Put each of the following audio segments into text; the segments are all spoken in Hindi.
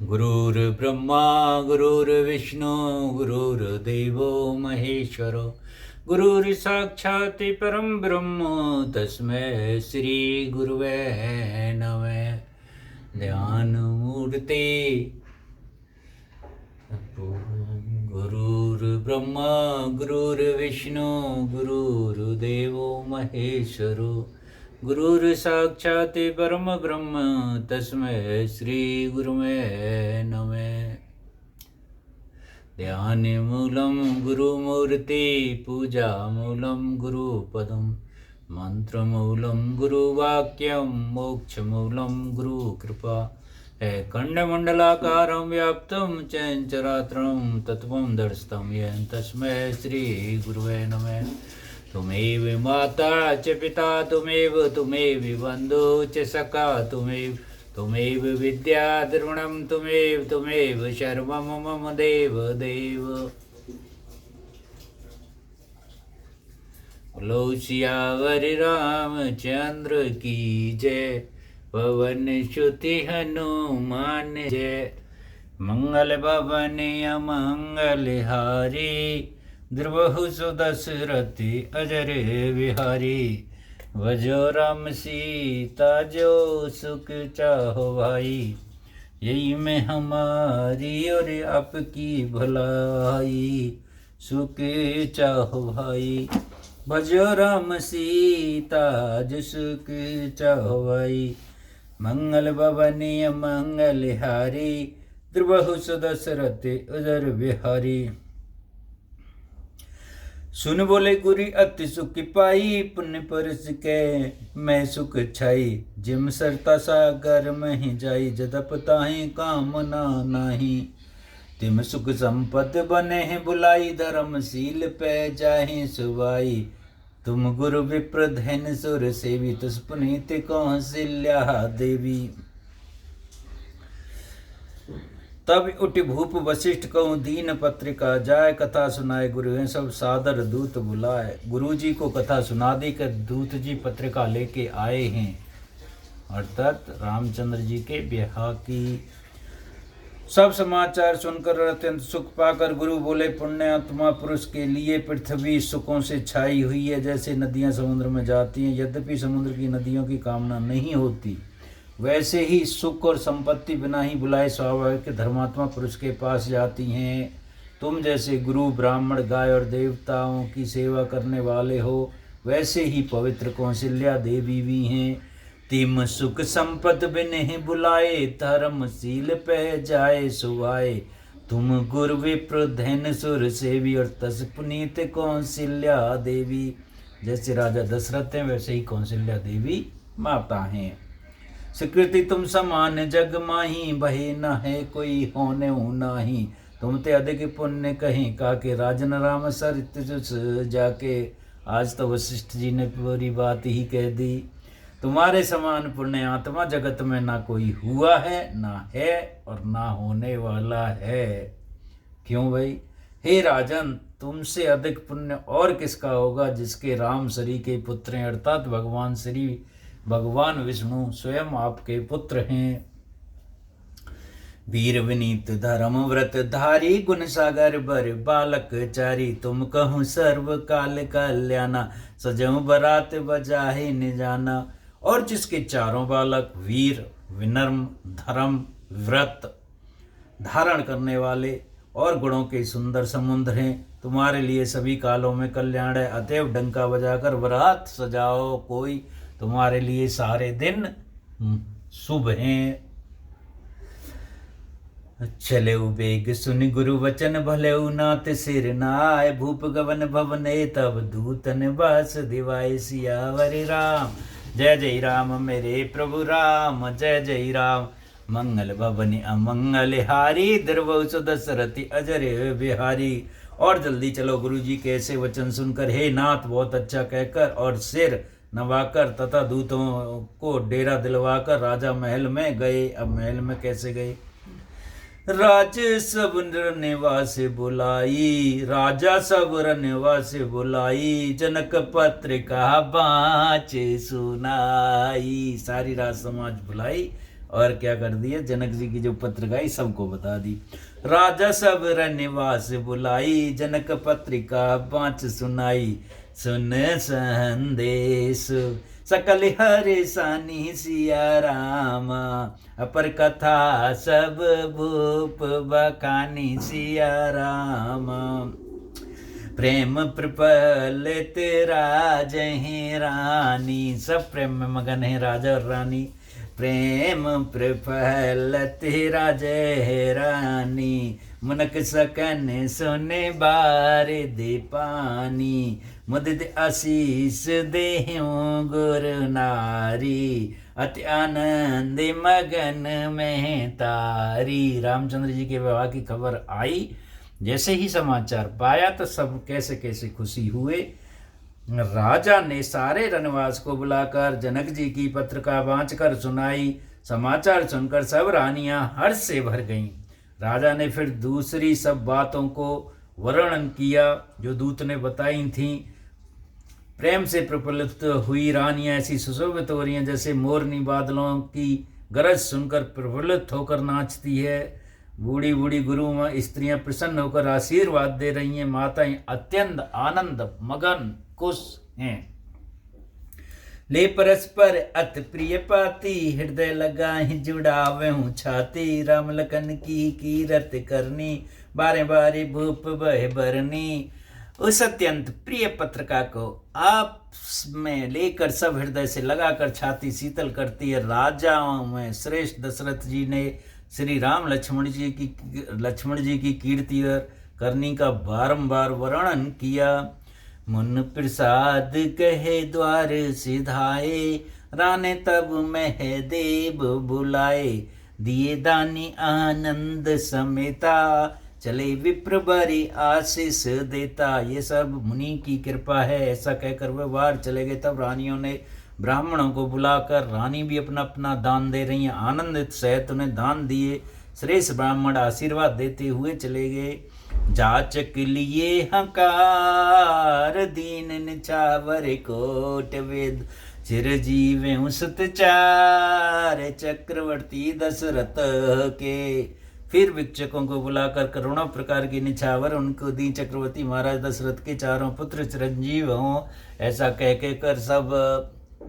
गुरुर्ब्रह्मा गुरुर्विष्णु गुरुर्देवो महेश्वरो गुरुर्साक्षात् परं ब्रह्म तस्मै श्री गुरुवे नमः। ध्यान मूर्ति गुरुर्ब्रह्मा गुरुर्विष्णु गुरुर्देवो महेश्वरो गुरुर्साक्षात् परम ब्रह्म तस्मै श्री गुरुवे नमः। ध्यान मूलम गुरुमूर्ति पूजा मूलम गुरुपदम मंत्र मूलम गुरुवाक्यम मोक्ष मूलम गुरुकृपा खंडमंडलाकारं व्याप्तं चराचरं तत्त्वं दर्शितं येन तस्मै श्री गुरुवे नमः। तुमेव माता च पिता तुमेव बन्धु च सखा तुमेव विद्या द्रविणं तुमेव सर्वं मम देव देव। बोलो सियावर रामचंद्र की जय, पवन सुत हनुमान जय। मंगल भवन अमंगल हारी, द्रुवहु सुदशरथि अजर बिहारी। भजो राम सीता जो सुख चाहो भाई, यही में हमारी और आपकी भलाई। सुख चाहो भाई, भजो राम सीता जो सुख चाहो भाई। मंगल भवनी मंगल हारी, द्रुवहु सुदशरथि अजर बिहारी। सुन बोले गुरी अति सुख पाई, पुण्य परस के मैं सुख छाई। जिम सरता सागर में ही जाई, जदप ताहि कामना नाही। तिम सुख संपद बने हैं बुलाई, धर्मशील पे जाहि सुवाई। तुम गुरु विप्र धैन सुर सेवी, तुस पुनीत कौशल्या देवी। तब उठ भूप वशिष्ठ कहूँ दीन पत्रिका जाय, कथा सुनाए गुरु हैं सब सादर दूत बुलाए। गुरु जी को कथा सुना दी कर दूत जी पत्रिका लेके आए हैं, अर्थात रामचंद्र जी के ब्याह की। सब समाचार सुनकर अत्यंत सुख पाकर गुरु बोले, पुण्य आत्मा पुरुष के लिए पृथ्वी सुखों से छाई हुई है, जैसे नदियां समुद्र में जाती हैं। यद्यपि समुद्र की नदियों की कामना नहीं होती, वैसे ही सुख और संपत्ति बिना ही बुलाए स्वाभाविक धर्मात्मा पुरुष के पास जाती हैं। तुम जैसे गुरु ब्राह्मण गाय और देवताओं की सेवा करने वाले हो, वैसे ही पवित्र कौशल्या देवी भी हैं। तिम सुख संपत बिन ही बुलाए, धर्मशील पे जाए सुवाए। तुम गुरु विप्र धैन सुर सेवी, और तस पुनीत कौशल्या देवी। जैसे राजा दशरथ हैं, वैसे ही कौशल्या देवी माता हैं। स्वीकृति तुम समान जग माही, बहे न है कोई होने नाही। तुम ते अधिक पुण्य कहीं, काके राजन राम सरित जाके। आज तो वशिष्ठ जी ने पूरी बात ही कह दी। तुम्हारे समान पुण्य आत्मा जगत में ना कोई हुआ है, ना है और ना होने वाला है। क्यों भाई? हे राजन, तुमसे अधिक पुण्य और किसका होगा, जिसके राम श्री के पुत्र हैं, अर्थात भगवान विष्णु स्वयं आपके पुत्र हैं। वीर विनीत धर्म व्रत धारी, गुण सागर बर बालक चारी। तुम कहूँ सर्व काल कल्याणा, सजऊ बरात बजाहे न जाना। और जिसके चारों बालक वीर विनम्र धर्म व्रत धारण करने वाले और गुणों के सुंदर समुद्र हैं, तुम्हारे लिए सभी कालों में कल्याण है। अतएव डंका बजाकर बरात सजाओ, कोई तुम्हारे लिए सारे दिन शुभ हैं। चले बेग सुन गुरु वचन, भले नाथ सिर नाय। भूप गवन भवने तब दूतन बस दिवाय। सियावर राम जय जय राम, मेरे प्रभु राम जय जय राम। मंगल भवनि अमंगल हारी, द्रुव सुदशरथि अजर बिहारी। और जल्दी चलो गुरु जी के ऐसे वचन सुनकर, हे नाथ बहुत अच्छा कहकर और सिर नवाकर तथा दूतों को डेरा दिलवाकर राजा महल में गए। अब महल में कैसे गए? राज सब निवास बुलाई, राजा सब निवास बुलाई, जनक पत्रिका बाँच सुनाई। सारी राज समाज बुलाई और क्या कर दिया, जनक जी की जो पत्रिकाई सबको बता दी। राजा सब निवास बुलाई, जनक पत्रिका बाँच सुनाई, सुन संदेश सकल हरि सानी सिया राम, अपर कथा सब भूप बखानी सिया राम। प्रेम प्रफुल्लित राजहि रानी, सब प्रेम में मगन है राजा और रानी। प्रेम प्रफुल्लित राजहि रानी, मुनक सकन सुने बार दे पानी, मुदित आशीष देहूँ गुरु नारी, अति आनंद मगन में तारी। रामचंद्र जी के विवाह की खबर आई, जैसे ही समाचार पाया तो सब कैसे कैसे खुशी हुए। राजा ने सारे रनवास को बुलाकर जनक जी की पत्रिका बाँचकर सुनाई। समाचार सुनकर सब रानियां हर्ष से भर गईं। राजा ने फिर दूसरी सब बातों को वर्णन किया जो दूत ने बताई थीं। प्रेम से प्रफुल्लित हुई रानियां ऐसी सुशोभित हो रही हैं जैसे मोरनी बादलों की गरज सुनकर प्रफुल्लित होकर नाचती है। बूढ़ी बूढ़ी गुरु स्त्रियां प्रसन्न होकर आशीर्वाद दे रही हैं। माताएं अत्यंत आनंद मगन खुश हैं। ले परस्पर अत प्रिय पाती, हृदय लगाहि जुड़ावे हूँ छाती, राम लखन की कीरत करनी, बारे बारे भूप बह बरनी। उस अत्यंत प्रिय पत्रिका को आप में लेकर सब हृदय से लगाकर छाती शीतल करती है। राजाओं में श्रेष्ठ दशरथ जी ने श्री राम लक्ष्मण जी की कीर्ति और करनी का बारंबार वर्णन किया। मुन प्रसाद कहे द्वार सिधाए, राने तब मह देव बुलाए, दिए दानी आनंद समेता, चले विप्र बरी आशीष देता। ये सब मुनि की कृपा है। ऐसा कहकर वे बाहर चले गए। तब रानियों ने ब्राह्मणों को बुलाकर, रानी भी अपना अपना दान दे रही हैं, आनंदित सहित उन्हें दान दिए। श्रेष्ठ ब्राह्मण आशीर्वाद देते हुए चले गए। जाचक लिए हकार, दीन निछावर कोट वेद, चिरजीव सुतचार, चक्रवर्ती दशरथ के। फिर भिक्षकों को बुलाकर करोड़ों प्रकार की निछावर उनको दी। चक्रवर्ती महाराज दशरथ के चारों पुत्र चिरंजीव हों, ऐसा कह के कर सब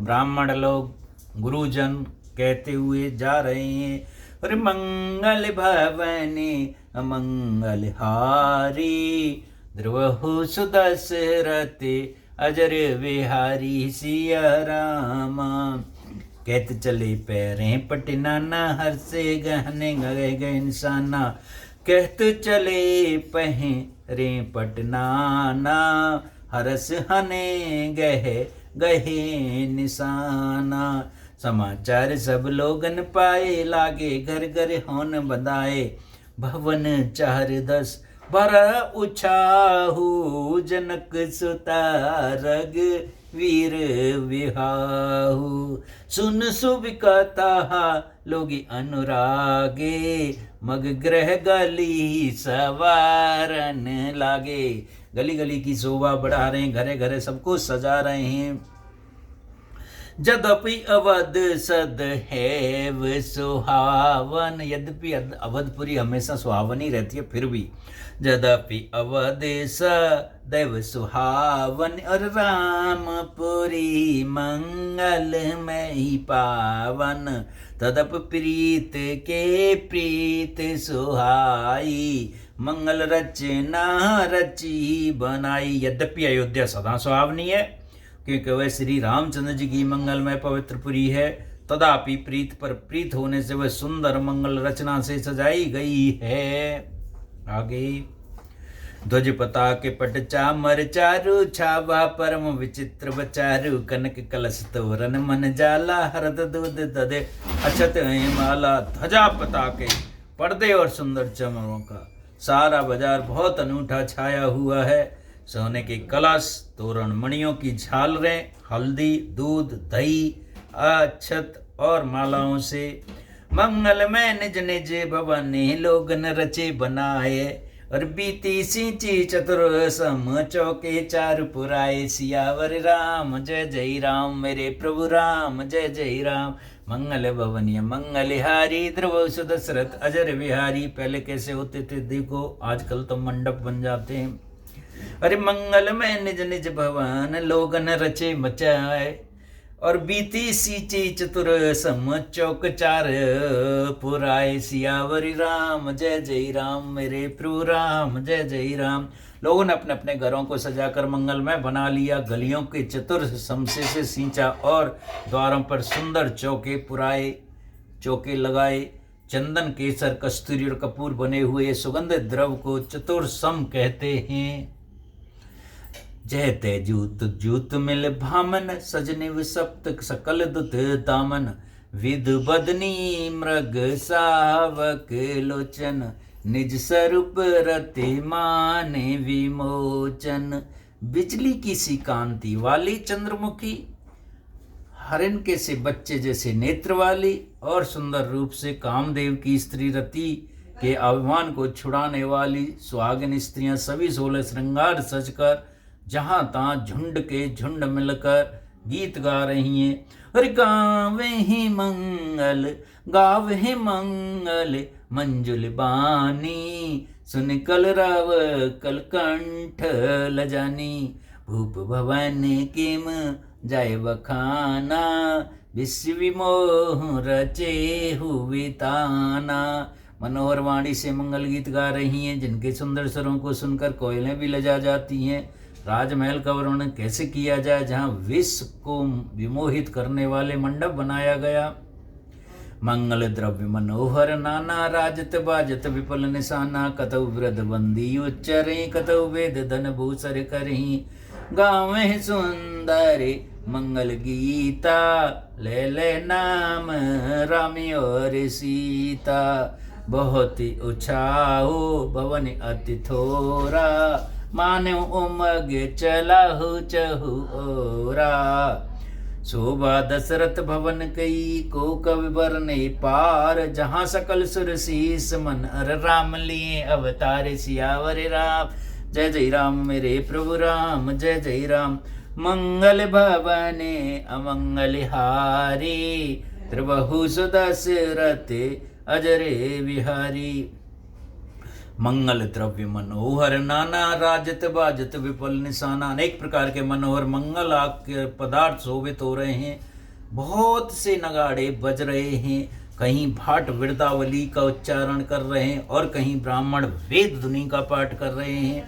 ब्राह्मण लोग गुरुजन कहते हुए जा रहे हैं। और मंगल भवने अमंगल हारी, ध्रुव सुदशरथ अजर विहारी सिया राम। कहते चले पैरें पटनाना, हर से गहने गए गए इंसाना। कहते चले पहरे पटनाना, हरस हने गहे गहे निशाना। समाचार सब लोगन पाए, लागे घर घर होन बधाए। भवन 4-10 भरा उछाहू, जनक सुता रग वीर विहाहू। सुन सुब कथा लोगी अनुरागे, मग ग्रह गली सवारन लागे। गली गली की शोभा बढ़ा रहे हैं, घरे घरे सबको सजा रहे हैं। यद्यपि अवध सद हैव सुहावन, यद्यपि अवधपुरी हमेशा सुहावनी रहती है, फिर भी यद्यपि अवध सदैव सुहावन, और रामपुरी मंगलमय पावन। तदप प्रीत के प्रीत सुहाई, मंगल रचना रची बनाई। यद्यपि अयोध्या सदा सुहावनी है क्योंकि वह श्री रामचंद्र जी की मंगलमय पवित्र पुरी है, तदापि प्रीत पर प्रीत होने से वह सुंदर मंगल रचना से सजाई गई है। आगे ध्वज पताके पट चामर चारु, छावा परम विचित्र बचारु। कनक कलश तोरण मन जाला, हरद दूध दधे अछत माला। ध्वजा पताके पर्दे और सुंदर चमरों का सारा बाजार बहुत अनूठा छाया हुआ है। सोने के कलश, तोरण, मणियों की झालरें, हल्दी, दूध, दही, अक्षत और मालाओं से मंगल में निज निज भवन लोगन रचे बनाए। और बीती सिंची चतुर सम चौके चार पुराए। सियावर राम जय जय राम, मेरे प्रभु राम जय जय राम। मंगल भवनीय मंगलहारी, ध्रुव सुदशरथ अजर बिहारी। पहले कैसे होते थे देखो, आजकल तो मंडप बन जाते हैं। अरे मंगल में निज निज भवन लोगन रचे मचाए। और बीती सींची चतुर सम चौक चार पुराए। सियावरी राम जय जय राम, मेरे प्रभु राम जय जय राम। लोगों ने अपने अपने घरों को सजाकर मंगलमय बना लिया। गलियों के चतुर समसे से सींचा और द्वारों पर सुंदर चौके पुराए, चौके लगाए। चंदन केसर कस्तूरी और कपूर बने हुए सुगंधित द्रव को चतुर सम कहते हैं। जय ते जूत जूत मिल भामन, सजनिव सप्त सकल दुत तामन। विध बदनी मृग सावक लोचन, निज स्वरूप रति माने विमोचन। बिजली की सी कांति वाली चंद्रमुखी, हरिण के से बच्चे जैसे नेत्र वाली और सुंदर रूप से कामदेव की स्त्री रति के अभिमान को छुड़ाने वाली सुहागिन स्त्रियां सभी 16 श्रृंगार सजकर जहां तहां झुंड के झुंड मिलकर गीत गा रही हैं। अरे गावे ही मंगल गावे मंगल मंजुल बानी, सुन कलरव कलकंठ लजानी। भूप भवन किम जाय बखाना, विश्व विमोह रचे हुए ताना। मनोहर वाणी से मंगल गीत गा रही हैं, जिनके सुंदर स्वरों को सुनकर कोयलें भी लजा जाती हैं। राजमहल का वर्णन कैसे किया जाए, जहाँ विश्व को विमोहित करने वाले मंडप बनाया गया। मंगल द्रव्य मनोहर नाना, राजत बाजत विपुल निशाना। कतौ वृद्ध बंदी उच्चरे, कतौ वेद धन भूसर करही। गावे सुंदर मंगल गीता, ले ले नाम राम और सीता। बहुत ही उछाओ भवन अति थोरा, मानो उमग चलाहु चहु ओरा। शोभा दशरथ भवन कई, को कवि बरने पार। जहाँ सकल सुर शीस मन अर राम लिए अवतार। सियावर राम जय जय राम, मेरे प्रभु राम जय जय राम। मंगल भवने अमंगल हारी, त्रिबहु सुदशरथ अजरे बिहारी। मंगल द्रव्य मनोहर नाना, राजत बाजत विपुल निशाना। अनेक प्रकार के मनोहर मंगल के पदार्थ शोभित हो रहे हैं। बहुत से नगाड़े बज रहे हैं। कहीं भाट वृंदावली का उच्चारण कर रहे हैं और कहीं ब्राह्मण वेद धुनि का पाठ कर रहे हैं।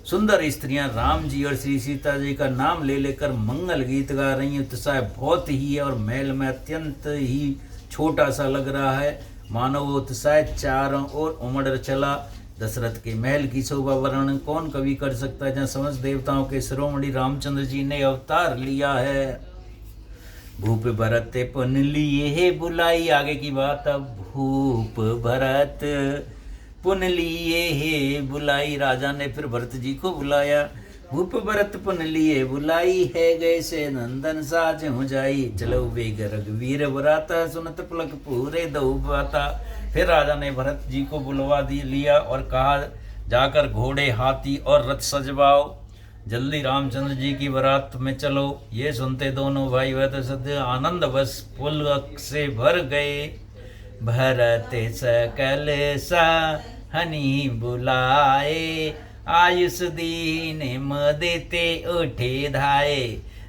सुंदर स्त्रियां राम जी और श्री सीता जी का नाम ले लेकर मंगल गीत गा रही हैं। उत्साह बहुत ही है और महल में अत्यंत ही छोटा सा लग रहा है, मानो वो उत्साह चारों ओर उमड़ चला। दशरथ के महल की शोभा वर्णन कौन कवि कर सकता है, जहाँ समस्त देवताओं के शिरोमणि रामचंद्र जी ने अवतार लिया है। भूप भरत पुन लिए है बुलाई, आगे की बात। अब भूप भरत पुन लिए है बुलाई, राजा ने फिर भरत जी को बुलाया। भूप भरत पुन लिए बुलाई है, गए से नंदन साज हो जाई। चलो वेग रघुवीर बराता, सुनत पुलक पूरे दो बाता। फिर राजा ने भरत जी को बुलवा लिया और कहा, जाकर घोड़े हाथी और रथ सजवाओ, जल्दी रामचंद्र जी की बारात में चलो। ये सुनते दोनों भाई वह तो सत्य आनंद बस पुलक से भर गए। भरत सकल सा हनी बुलाए, आयुष दीन मदेते उठे धाये।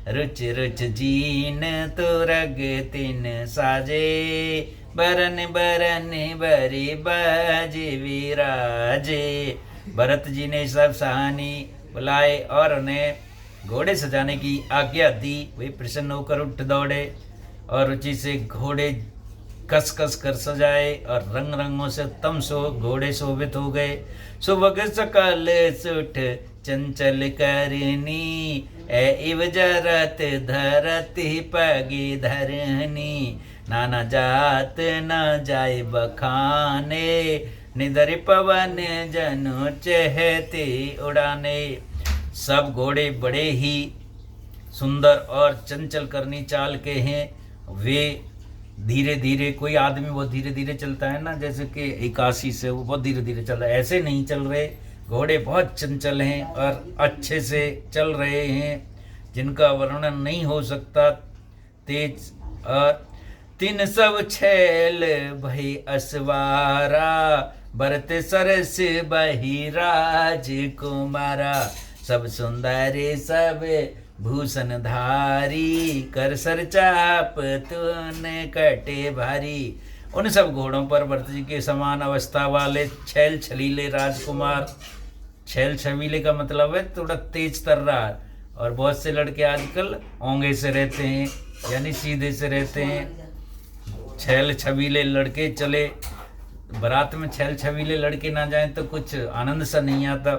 रुच रुच जीन तुरग तिन साजे, बरन बरन बरे बाजे विराजे। भरत जी ने सब सहानी बुलाए और उन्हें घोड़े सजाने की आज्ञा दी। वे प्रसन्न होकर उठ दौड़े और रुचि से घोड़े कस कस कर सजाए और रंग रंगों से उत्तम घोड़े शोभित हो गए। सुबह सकल सुठ चंचल करनी, इव जरत धरती पगी धरनी। नाना जात न जाय बखाने, निधर पवन जनु चहते उड़ाने। सब घोड़े बड़े ही सुंदर और चंचल करनी चाल के हैं। वे धीरे धीरे, कोई आदमी बहुत धीरे धीरे चलता है ना, जैसे कि 81 से वो बहुत धीरे धीरे चल रहा है, ऐसे नहीं चल रहे। घोड़े बहुत चंचल हैं और अच्छे से चल रहे हैं, जिनका वर्णन नहीं हो सकता। तेज और तीन सब छैल भई असवारा, बरते सरस बही राज कुमारा, सब सुंदर सब भूषण धारी, कर सर चाप तूने कटे भारी। उन सब घोड़ों पर भरत जी के समान अवस्था वाले छैल छलीले राजकुमार, छैल छबीले का मतलब है थोड़ा तेज तर्रार, और बहुत से लड़के आजकल ओंगे से रहते हैं, यानी सीधे से रहते हैं। छैल छबीले लड़के चले, बारात में छैल छबीले लड़के ना जाएं तो कुछ आनंद सा नहीं आता।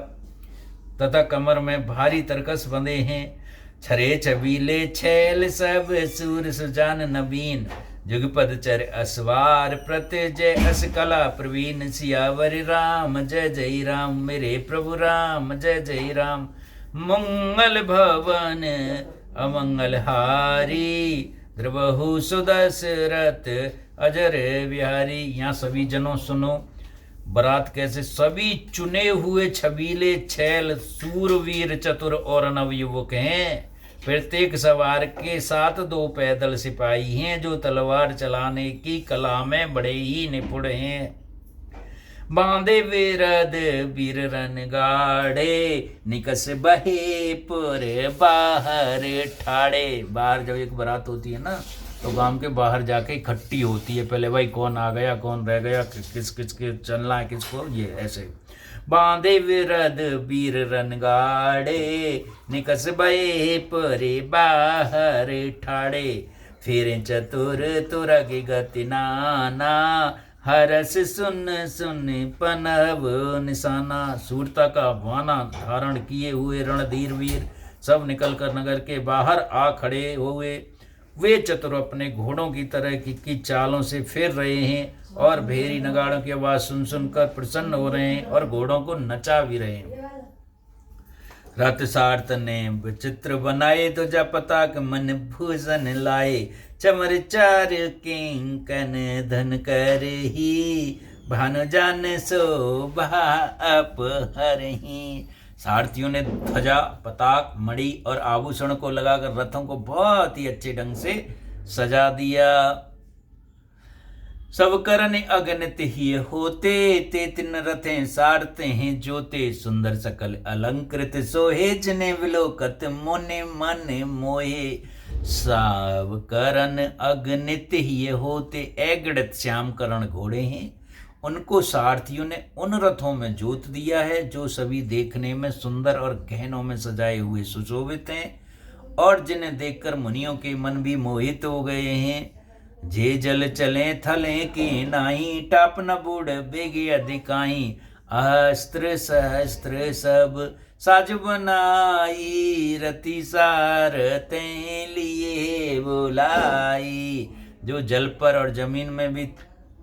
तथा कमर में भारी तरकस बंधे हैं, छरे छबीले छैल सब सूर सुजान नवीन, जुगपद चर असवार प्रत्य जय अस कला प्रवीण, सियावर राम जय जय राम, मेरे प्रभु राम जय जय राम। मंगल भवन अमंगल हारी, द्रवहु सुदशरथ अजर बिहारी। यहाँ सभी जनों सुनो, बारात कैसे सभी चुने हुए छबीले छैल सूरवीर चतुर और नवयुवक हैं। प्रत्येक सवार के साथ 2 पैदल सिपाही हैं, जो तलवार चलाने की कला में बड़े ही निपुण हैं। बांधे विरद वीर रन गाड़े, निकस बहे पुर बाहर ठाड़े। बाहर जब एक बारात होती है ना, तो गांव के बाहर जाके इकट्ठी होती है, पहले भाई कौन आ गया कौन रह गया, किस किस के चलना है किसको, ये ऐसे। बांधे विरद वीर रन गाड़े, निकस बहे पुर बाहर ठाड़े, फिर चतुर तुरग गति नाना, हरस सुन सुन पनव निशाना। सूरता का वाना धारण किए हुए रणधीर वीर सब निकलकर नगर के बाहर आ खड़े हुए। वे चतुर अपने घोड़ों की तरह की चालों से फिर रहे हैं और भेरी नगाड़ों की आवाज सुन सुनकर प्रसन्न हो रहे हैं और घोड़ों को नचा भी रहे हैं। रथ सार्थ ने विचित्र बनाए, तो जा पताक मन भूषण लाए, चमर चार किंकन धन कर ही, भानु जान शोभा अपहरहि। सारथियों ने ध्वजा पताक मणि और आभूषण को लगाकर रथों को बहुत ही अच्छे ढंग से सजा दिया। सब करन अगणित ही होते, ते तीन रथें सारते हैं जोते, सुंदर सकल अलंकृत सोहे, जिने विलोकत मोने मन मोहे। सब करन अगणित ही होते, अगणित श्याम करण घोड़े हैं, उनको सारथियों ने उन रथों में जोत दिया है जो सभी देखने में सुंदर और गहनों में सजाए हुए सुशोभित हैं, और जिन्हें देखकर मुनियों के मन भी मोहित हो गए हैं। जे जल चले थले की नाई, टाप न बूढ़ बेगे अधिकाई, अस्त्र सहस्त्र सब साज बनाई, रति सारते लिए बुलाई। जो जल पर और जमीन में भी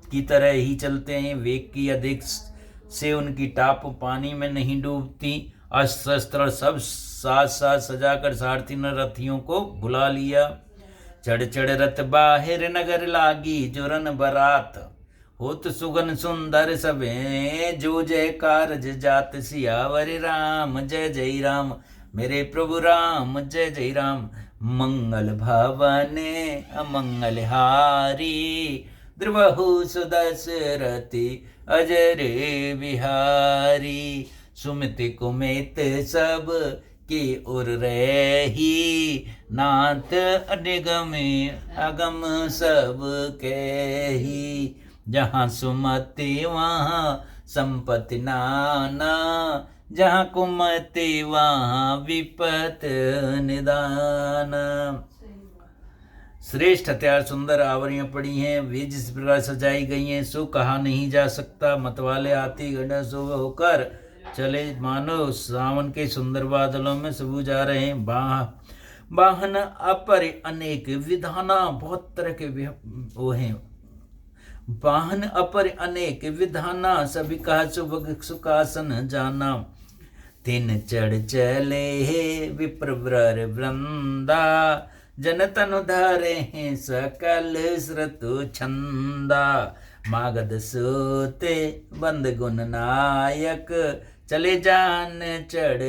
की तरह ही चलते हैं, वेग की अधिक से उनकी टाप पानी में नहीं डूबती। अस्त्र शस्त्र सब साथ साथ सजाकर सारथी ने रथियों को बुला लिया। चढ़ चढ़ रथ बाहिर नगर लागी, जोरन बरात होत सुगन सुंदर सबे, जो जय कारज जात सियावर राम जय जय राम, मेरे प्रभु राम जय जय राम। मंगल भवन अमंगल हारी, द्रवहु सुदशरथि अजर बिहारी। सुमिति कुमित सब की उर रही, नाथ अनिगम अगम सब कही। जहाँ सुमति वहाँ संपत्ति नाना, जहाँ कुमति वहाँ विपत निदान। श्रेष्ठ हथियार सुंदर आवरियां पड़ी हैं, वे जिस प्रकार सजाई गई हैं सो कहा नहीं जा सकता। मतवाले हाथी गढ़ सो होकर चले, मानो सावन के सुंदर बादलों में सबू जा रहे हैं। वाहन अपर अनेक विधाना, बहुत तरह के वो हैं। वाहन अपर अनेक विधाना, सभी कहा सुभग सुखासन जाना। तीन चढ़ चले विप्रवर वृंदा, जन तनु धारे हैं सकल श्रुतु छंदा, मागध सोते बंद गुण नायक, चले जान चढ़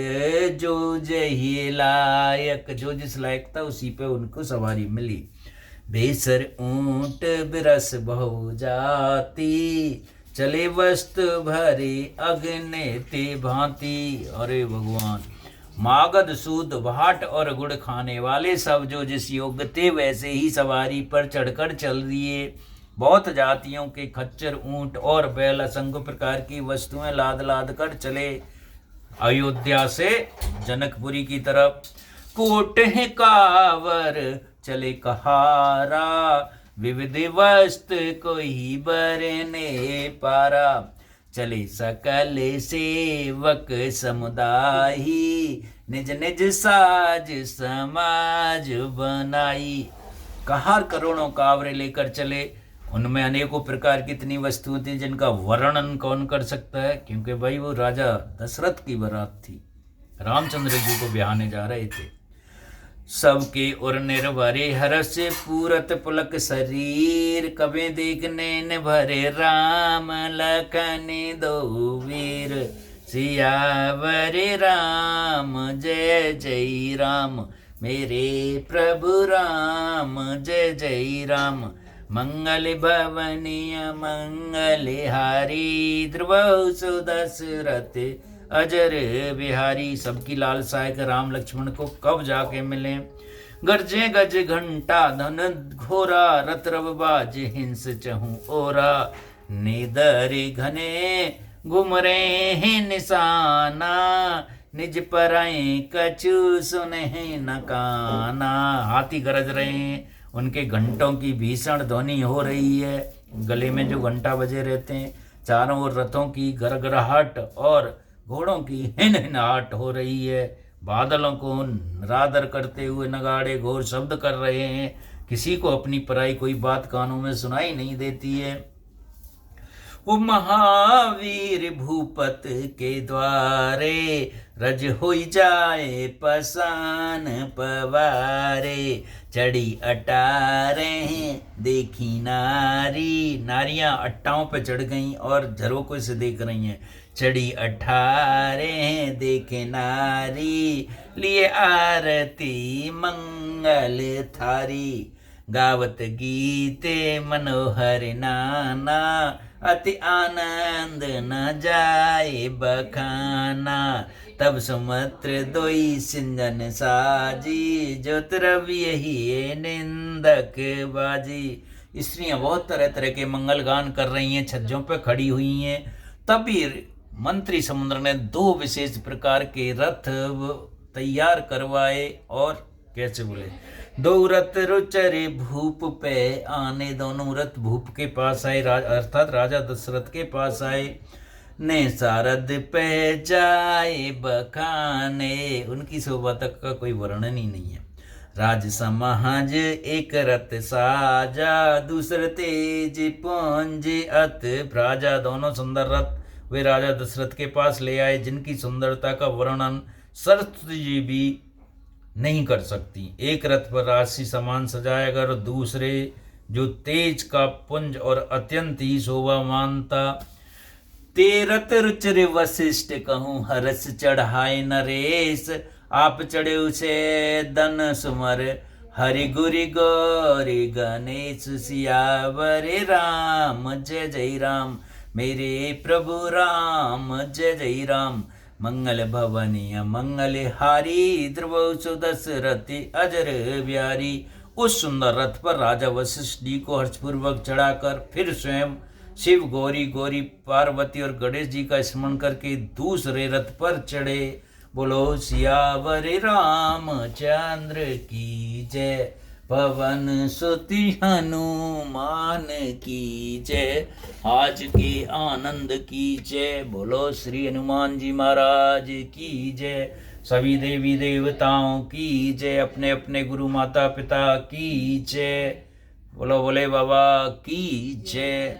जो जही लायक। जो जिस लायक था उसी पे उनको सवारी मिली। बेसर ऊंट बिरस बहु जाती, चले वस्तु भरे अग्नि ते भांति। अरे भगवान, मागध सूद भाट और गुड़ खाने वाले सब जो जिस योग्य थे वैसे ही सवारी पर चढ़कर चल दिए। बहुत जातियों के खच्चर, ऊंट और बैल असंख्य प्रकार की वस्तुएं लाद लाद कर चले अयोध्या से जनकपुरी की तरफ। कोट है कावर चले कहारा, विविध वस्तु कोई बरने पारा। चले सकल सेवक समुदायी, निज निज साज समाज बनाई। कहार करोड़ों कावरे लेकर चले, उनमें अनेकों प्रकार की इतनी वस्तुएं थी जिनका वर्णन कौन कर सकता है, क्योंकि भाई वो राजा दशरथ की बारात थी, रामचंद्र जी को ब्याहने जा रहे थे। सबके उर निर्भरे हर्ष पूरत पुलक शरीर, कभी देखने न भरे राम लखन दो वीर। सियावर राम जय जय राम, मेरे प्रभु राम जय जय राम। मंगल भवनीय मंगल हारी, ध्रुव सुदशरथ अजर बिहारी। सबकी लालसा है कि राम लक्ष्मण को कब जाके मिले। गरजे गज घंटा धन घोरा, रत रव बाज हिंस चहु ओरा। निदर घने घूम रहे हैं निशाना, निज पराए कछु सुने न काना। हाथी गरज रहे हैं, उनके घंटों की भीषण ध्वनि हो रही है, गले में जो घंटा बजे रहते हैं। चारों ओर रथों की गरगराहट और घोड़ों की हिनहिनाहट हो रही है। बादलों को निरादर करते हुए नगाड़े घोर शब्द कर रहे हैं। किसी को अपनी पराई कोई बात कानों में सुनाई नहीं देती है। वो महावीर भूपत के द्वारे, रज होई जाए पसान पवारे। चढ़ी अटारे देखी नारी, नारियां अट्टाओं पे चढ़ गईं और झरोकों से देख रही हैं। चढ़ी अठारे देखे नारी, लिए आरती मंगल थारी। गावत गीते मनोहर नाना, अति आनंद न जाए बखाना। तब सुमत्र दोई सिंजन साजी, जो द्रव्य ही निंदक बाजी। स्त्रियां बहुत तरह तरह के मंगल गान कर रही हैं, छज्जों पे खड़ी हुई हैं। तभी मंत्री समुद्र ने 2 विशेष प्रकार के रथ तैयार करवाए। और कैसे बोले, 2 रथ रुचरे भूप पे आने। दोनों रथ भूप के पास आए, अर्थात राजा दशरथ के पास आए। ने सारद पे जाए बखाने, उनकी शोभा तक का कोई वर्णन ही नहीं है। राज समाज एक रथ साजा, दूसरे तेज पुंज अत प्राजा। दोनों सुंदर रथ वे राजा दशरथ के पास ले आए, जिनकी सुंदरता का वर्णन सरस्वती जी भी नहीं कर सकती। एक रथ पर राशि समान सजाया गया और दूसरे जो तेज का पुंज और अत्यंत ही शोभामान था। ते रथ रुचरे वशिष्ठ कहूँ, हरस चढ़ाए नरेश। आप चढ़े उसे दन सुमर, हरि गुरि गौरी गणेश। सियावर राम जय जय राम, मेरे प्रभु राम जय जय राम। मंगल भवनीय मंगल हारी, ध्रुव सुदशरथि अजर बिहारी। उस सुंदर रथ पर राजा वशिष्ठ जी को हर्षपूर्वक चढ़ाकर फिर स्वयं शिव, गौरी, गौरी पार्वती और गणेश जी का स्मरण करके दूसरे रथ पर चढ़े। बोलो सियावर रामचंद्र की जय, पवन सुति हनुमान की जय, आज के आनंद की जय। बोलो श्री हनुमान जी महाराज की जय, सभी देवी देवताओं की जय, अपने अपने गुरु माता पिता की जय। बोलो भोले बाबा की जय।